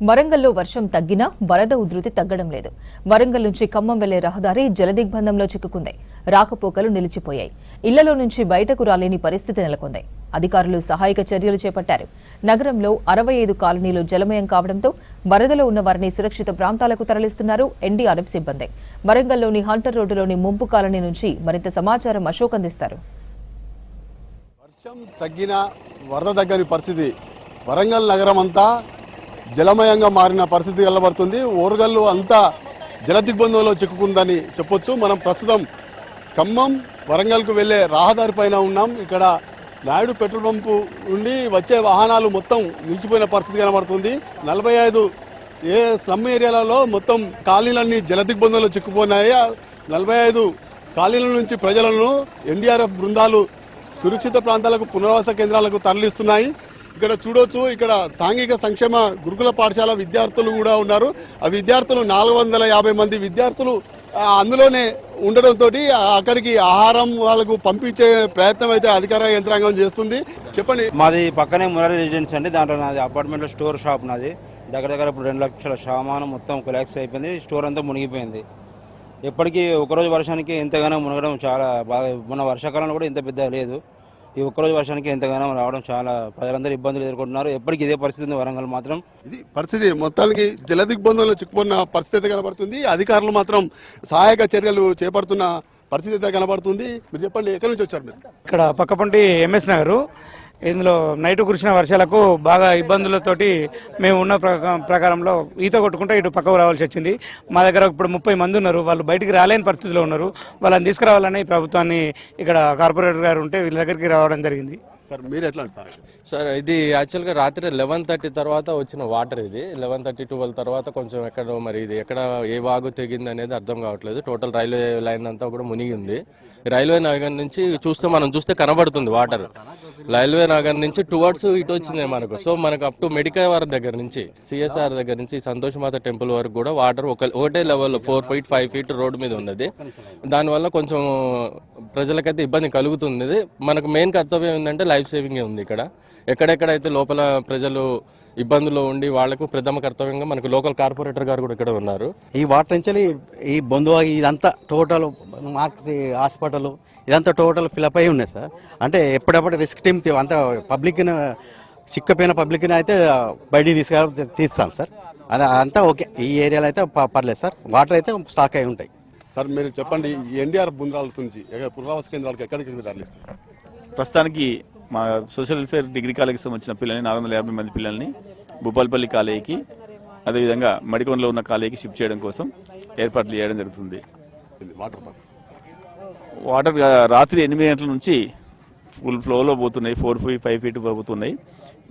వరంగల్లో వర్షం తగ్గినా వరద ఉధృతి తగ్గడం లేదు. వరంగల్ నుంచి ఖమ్మం వెళ్లే రహదారి జలదిగ్బంధంలో చిక్కుకుంది. రాకపోకలు నిలిచిపోయాయి. ఇళ్లలో నుంచి బయటకు రాలేని పరిస్థితి నెలకొంది. అధికారులు సహాయక చర్యలు చేపట్టారు. నగరంలో 65 కాలనీలు జలమయం కావడంతో వరదలో ఉన్న వారిని సురక్షిత ప్రాంతాలకు తరలిస్తున్నారు ఎన్డీఆర్ఎఫ్ సిబ్బంది. వరంగల్లోని హంటర్ రోడ్డులోని ముంపు కాలనీ నుంచి మరింత సమాచారం అశోక్ అందిస్తారు. వర్షం తగ్గిన వరద తగ్గని పరిస్థితి. వరంగల్ నగరం అంతా జలమయంగా మారిన పరిస్థితి కనబడుతుంది. ఓరుగల్లు అంతా జలదిగ్బంధంలో చిక్కుకుందని చెప్పొచ్చు. మనం ప్రస్తుతం ఖమ్మం వరంగల్కు వెళ్లే రహదారి పైన ఉన్నాం. ఇక్కడ నాయుడు పెట్రోల్ పంపు నుండి వచ్చే వాహనాలు మొత్తం నిలిచిపోయిన పరిస్థితి కనబడుతుంది. 45 స్లమ్ ఏరియాలలో మొత్తం కాలనీలన్నీ జలదిగ్బంధంలో చిక్కుపోయినాయి. 45 కాలనీల నుంచి ప్రజలను ఎన్డీఆర్ఎఫ్ బృందాలు సురక్షిత ప్రాంతాలకు పునరావాస కేంద్రాలకు తరలిస్తున్నాయి. ఇక్కడ చూడొచ్చు, ఇక్కడ సాంఘిక సంక్షేమ గురుకుల పాఠశాల విద్యార్థులు కూడా ఉన్నారు. ఆ విద్యార్థులు 450 మంది విద్యార్థులు అందులోనే ఉండడంతో అక్కడికి ఆహారం వాళ్ళకు పంపించే ప్రయత్నం అయితే అధికార యంత్రాంగం చేస్తుంది. చెప్పండి. మాది పక్కనే మురారి రెసిడెన్స్ అండి. దాంట్లో నాది అపార్ట్మెంట్లో స్టోర్ షాప్ నాది. దగ్గర ఇప్పుడు 2 లక్షల సామాను మొత్తం కొలాప్స్ అయిపోయింది. స్టోర్ అంతా మునిగిపోయింది. ఎప్పటికీ ఒకరోజు వర్షానికి ఎంతగానో మునగడం చాలా బాగా. మొన్న వర్షాకాలంలో కూడా ఇంత పెద్ద లేదు. ఈ ఒక్కరోజు వర్షానికి ఎంతగానో రావడం చాలా ప్రజలందరూ ఇబ్బందులు ఎదుర్కొంటున్నారు. ఎప్పటికీ ఇదే పరిస్థితి ఉంది వరంగల్ మాత్రం. ఇది పరిస్థితి మొత్తానికి జలదిగ్బంధంలో చిక్కుకున్న పరిస్థితి కనబడుతుంది. అధికారులు మాత్రం సహాయక చర్యలు చేపడుతున్న పరిస్థితి కనబడుతుంది. మీరు చెప్పండి, ఎక్కడి నుంచి వచ్చారు మీరు? ఇక్కడ పక్కపంటి ఎంఎస్ నగర్. ఇందులో నైటు కురిసిన వర్షాలకు బాగా ఇబ్బందులతోటి మేము ఉన్న ప్రకారంలో ఈత కొట్టుకుంటూ ఇటు పక్కకు రావాల్సి వచ్చింది. మా దగ్గర ఇప్పుడు 30 మంది ఉన్నారు. వాళ్ళు బయటికి రాలేని పరిస్థితిలో ఉన్నారు. వాళ్ళని తీసుకురావాలని ప్రభుత్వాన్ని ఇక్కడ కార్పొరేటర్ గారు ఉంటే వీళ్ళ దగ్గరికి రావడం జరిగింది. సార్ మీరు ఎట్లా సార్ ఇది యాక్చువల్గా రాత్రి 11:30 తర్వాత వచ్చిన వాటర్. ఇది 11:30, 12 తర్వాత కొంచెం ఎక్కడ మరి ఇది ఎక్కడ ఏ వాగు తెగింది అనేది అర్థం కావట్లేదు. టోటల్ రైల్వే లైన్ అంతా కూడా మునిగి ఉంది. రైల్వే నగర్ నుంచి మనం చూస్తే కనబడుతుంది వాటర్. రైల్వే నగర్ నుంచి టువర్డ్స్ ఇటు వచ్చింది మనకు. సో మనకు అప్ టు మెడికల్ దగ్గర నుంచి సిఎస్ఆర్ దగ్గర నుంచి సంతోషమాత టెంపుల్ వరకు కూడా వాటర్ ఒకటే లెవెల్లో 4 feet 5 feet రోడ్డు మీద ఉన్నది. దానివల్ల కొంచెం ప్రజలకైతే ఇబ్బంది కలుగుతుంది. మనకు మెయిన్ కర్తవ్యం ఏంటంటే లైఫ్ సేవింగే ఉంది. ఇక్కడ ఎక్కడెక్కడైతే లోపల ప్రజలు ఇబ్బందుల్లో ఉండి వాళ్లకు ప్రథమ కర్తవ్యంగా మనకు లోకల్ కార్పొరేటర్ గారు కూడా ఇక్కడ ఉన్నారు. ఈ వాటర్ నుంచి ఈ బొందువాగి ఇదంతా టోటల్ మార్క్స్ హాస్పిటల్ ఇదంతా టోటల్ ఫిలప్ అయి ఉన్నాయి సార్. అంటే ఎప్పుడెప్పుడు రిస్క్ టీమ్ అంతా పబ్లిక్ చిక్కపోయిన పబ్లిక్ అయితే బయటికి తీస్తాను సార్. అది అంతా ఓకే. ఈ ఏరియాలో అయితే పర్లేదు సార్. వాటర్ అయితే స్టాక్ అయి ఉంటాయి. సార్ మీరు చెప్పండి, ఎన్డీఆర్ఎఫ్ బృందాల నుంచి పునరావాస కేంద్రాలకు ఎక్కడికి తరలిస్తారు? ప్రస్తుతానికి మా సోషల్ వెల్ఫేర్ డిగ్రీ కాలేజీకి సంబంధించిన పిల్లల్ని 450 మంది పిల్లల్ని భూపాలపల్లి కాలేజీకి, అదేవిధంగా మడికొండలో ఉన్న కాలేజీకి షిఫ్ట్ చేయడం కోసం ఏర్పాట్లు చేయడం జరుగుతుంది. వాటర్ రాత్రి 8 గంటల నుంచి ఫుల్ ఫ్లోలో పోతున్నాయి. 4 feet 5 feet పోతున్నాయి.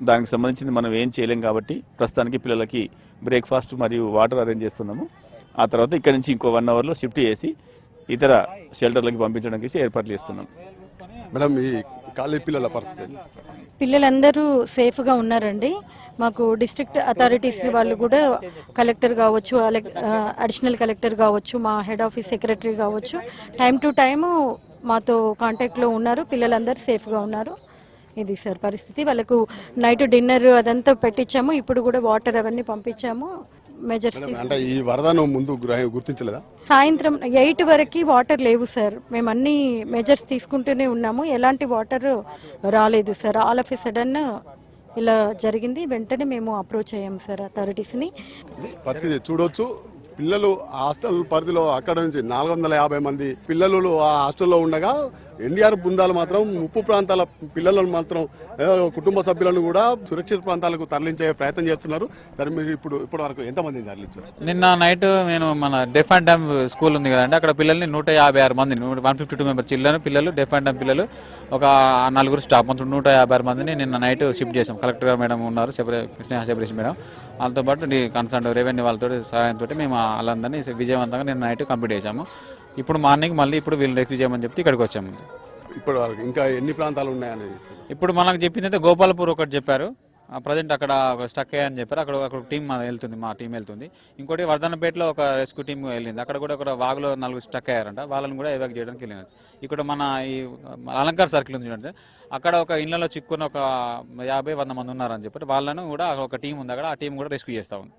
దానికి సంబంధించింది మనం ఏం చేయలేం కాబట్టి ప్రస్తుతానికి పిల్లలకి బ్రేక్ఫాస్ట్ మరియు వాటర్ అరేంజ్ చేస్తున్నాము. ఆ తర్వాత ఇక్కడ నుంచి ఇంకో 1 hourలో షిఫ్ట్ చేసి ఇతర షెల్టర్లకి పంపించడానికి ఏర్పాట్లు చేస్తున్నాం. మేడం, ఈ కాలేజీ పిల్లల పరిస్థితి? పిల్లలందరూ సేఫ్గా ఉన్నారండి. మాకు డిస్ట్రిక్ట్ అథారిటీస్ వాళ్ళు కూడా కలెక్టర్ కావచ్చు, అడిషనల్ కలెక్టర్ కావచ్చు, మా హెడ్ ఆఫీస్ సెక్రటరీ కావచ్చు, టైం టు టైము మాతో కాంటాక్ట్లో ఉన్నారు. పిల్లలందరూ సేఫ్గా ఉన్నారు. ఇది సార్ పరిస్థితి. వాళ్ళకు నైట్ డిన్నర్ అదంతా పెట్టించాము. ఇప్పుడు కూడా వాటర్ అవన్నీ పంపించాము. మెజర్స్ అంటే ఈ వరదను ముందు గుర్తించలేదా? సాయంత్రం 8 వరకు వాటర్ లేవు సార్. మేము అన్ని మెజర్స్ తీసుకుంటూనే ఉన్నాము. ఎలాంటి వాటర్ రాలేదు sir. All of a sudden ఇలా జరిగింది. వెంటనే మేము అప్రోచ్ అయ్యాము సార్ అథారిటీస్ని. పరిస్థితి చూడొచ్చు. పిల్లలు హాస్టల్ పరిధిలో అక్కడ నుంచి 450 మంది పిల్లలు ఆ హాస్టల్లో ఉండగా ఎన్డీఆర్ఎఫ్ బృందాలు మాత్రం ముప్పు ప్రాంతాల పిల్లలను మాత్రం కుటుంబ సభ్యులను కూడా సురక్షిత ప్రాంతాలకు తరలించే ప్రయత్నం చేస్తున్నారు. సరే, మీరు ఇప్పటి వరకు ఎంతమందిని తరలించారు? నిన్న నైట్ నేను మన డెఫ్ అండ్ డమ్ స్కూల్ ఉంది కదండి, అక్కడ పిల్లల్ని 156 మందిని 152 మెంబర్స్ పిల్లలు డెఫ్ అండ్ డమ్ పిల్లలు ఒక 4 స్టాఫ్ మొత్తం 156 మందిని నిన్న నైట్ షిఫ్ట్ చేసాం. కలెక్టర్ గారు మేడం ఉన్నారు, స్నేహ సెపరేషన్ మేడం, వాళ్ళతో పాటు కన్సర్న్ రెవెన్యూ వాళ్ళతో సహాయంతో మేము వాళ్ళందరినీ విజయవంతంగా నిన్న నైట్ కంప్లీట్ చేసాము. ఇప్పుడు మార్నింగ్ మళ్ళీ ఇప్పుడు వీళ్ళు రెస్క్యూ చేయమని చెప్తే ఇక్కడికి వచ్చాము. ఇప్పుడు ఇంకా ఎన్ని ప్రాంతాలు ఉన్నాయని ఇప్పుడు మనకు చెప్పింది అయితే గోపాలపూర్ ఒకటి చెప్పారు, ప్రజెంట్ అక్కడ ఒక స్టక్ అయ్యని చెప్పారు. అక్కడ టీం వెళ్తుంది, మా టీం వెళ్తుంది. ఇంకోటి వర్ధన్నపేటలో ఒక రెస్క్యూ టీం వెళ్ళింది. అక్కడ కూడా ఒక వాగులో 4 స్టక్ అయ్యారంట. వాళ్ళని కూడా ఎవాక్యుయేట్ చేయడానికి వెళ్ళినారు. ఇక్కడ మన ఈ అలంకార్ సర్కిల్ ఉంది చూడండి, అక్కడ ఒక ఇళ్లలో చిక్కున్న ఒక 50-100 మంది ఉన్నారని చెప్పారు. వాళ్ళను కూడా ఒక టీం ఉంది అక్కడ, ఆ టీం కూడా రెస్క్యూ చేస్తా ఉంది.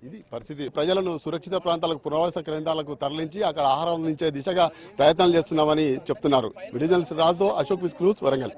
ఇది పరిస్థితి. ప్రజలను సురక్షిత ప్రాంతాలకు, పునరావాస కేంద్రాలకు తరలించి అక్కడ ఆహారం అందించే దిశగా ప్రయత్నాలు చేస్తున్నామని చెప్తున్నారు. విడిజనల్స్ రాజుతో అశోక్ విస్క్రూస్, వరంగల్.